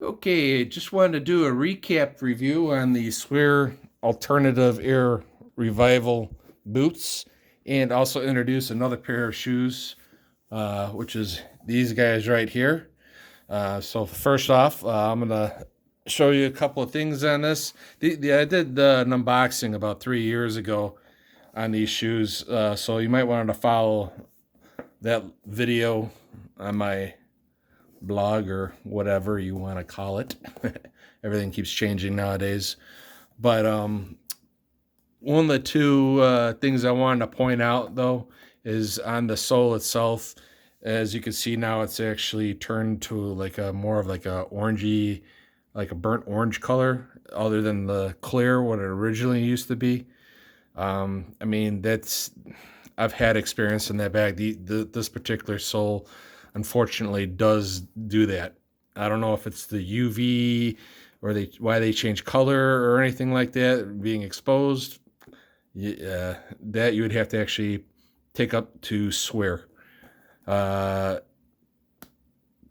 Okay, just wanted to do a recap review on the Swear Alternative Air Revival boots and also introduce another pair of shoes, which is these guys right here. So first off, I'm gonna show you a couple of things on this. I did an unboxing about 3 years ago on these shoes, so you might want to follow that video on my blog or whatever you want to call it. Everything keeps changing nowadays. But one of the two things I wanted to point out though is on the sole itself. As you can see now, it's actually turned to like a more of like a orangey, like a burnt orange color, other than the clear what it originally used to be. I mean, that's I've had experience in that bag. This particular sole, unfortunately, does do that. I don't know if it's the UV or why they change color or anything like that being exposed. That you would have to actually take up to swear. Uh,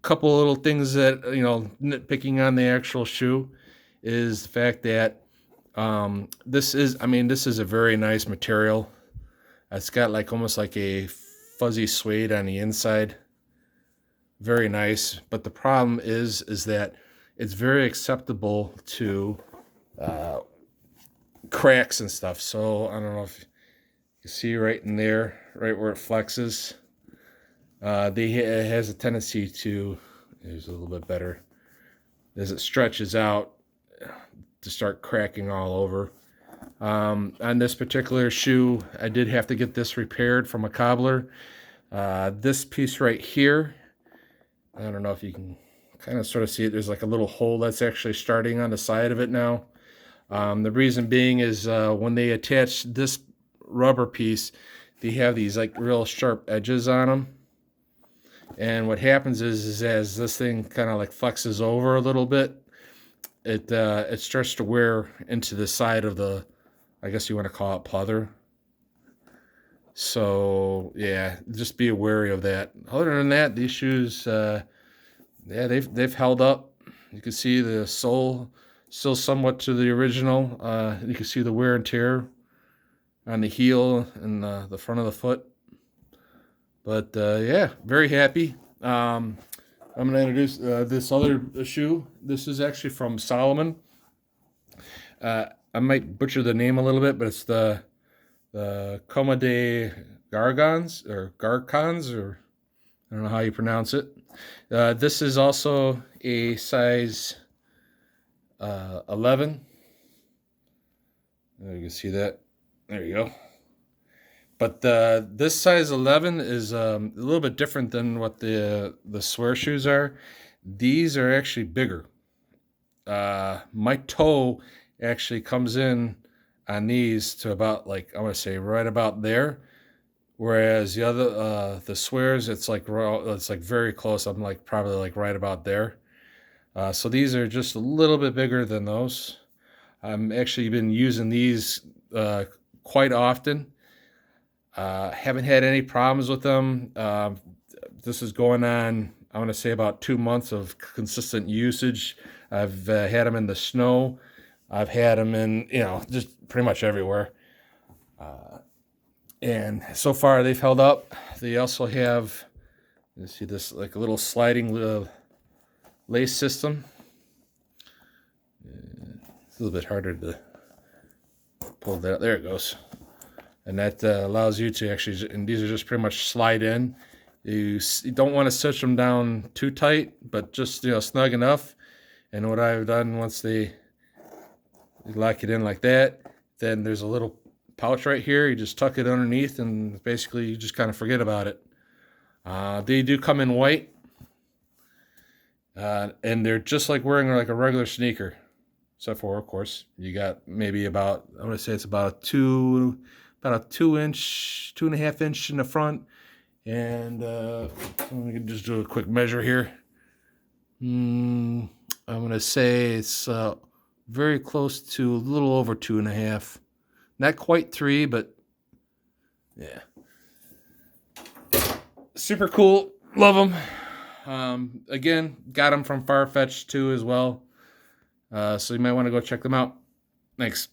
Couple little things that nitpicking on the actual shoe is the fact that this is a very nice material. It's got like almost like a fuzzy suede on the inside. Very nice, but the problem is that it's very acceptable to uh, cracks and stuff. So I don't know if you see right in there, right where it flexes. It has a tendency to. Here's a little bit better as it stretches out to start cracking all over. On this particular shoe, I did have to get this repaired from a cobbler. This piece right here, I don't know if you can kind of sort of see it. There's like a little hole that's actually starting on the side of it now. The reason being is when they attach this rubber piece, they have these like real sharp edges on them. And what happens is as this thing kind of like flexes over a little bit, it starts to wear into the side of the, I guess you want to call it pleather. So yeah, just be wary of that. Other than that, these shoes, yeah, they've held up. You can see the sole still somewhat to the original. You can see the wear and tear on the heel and the front of the foot. But yeah, very happy. I'm going to introduce this other shoe. This is actually from Salomon. I might butcher the name a little bit, but it's the Comme de Garcons, or I don't know how you pronounce it. This is also a size 11. There you can see that. There you go. But this size 11 is a little bit different than what the swear shoes are. These are actually bigger. My toe actually comes in on these to about like I want to say right about there, whereas the swears it's like very close. I'm like probably like right about there. So these are just a little bit bigger than those. I'm actually been using these quite often. Haven't had any problems with them. This is going on, I want to say, about 2 months of consistent usage. I've had them in the snow. I've had them in, just pretty much everywhere. And so far, they've held up. They also have, you see this, like a little sliding lace system. It's a little bit harder to pull that. There it goes. And that allows you to actually, and these are just pretty much slide in. You don't want to cinch them down too tight, but just snug enough. And what I've done once they lock it in like that, then there's a little pouch right here. You just tuck it underneath, and basically you just kind of forget about it. They do come in white, and they're just like wearing like a regular sneaker, except for, of course, you got maybe about, I want to say it's about a 2-inch, 2.5 inch in the front. And we can just do a quick measure here. I'm going to say it's very close to a little over 2.5. Not quite 3, but yeah. Super cool. Love them. Again, got them from Farfetch too as well. So you might want to go check them out. Thanks.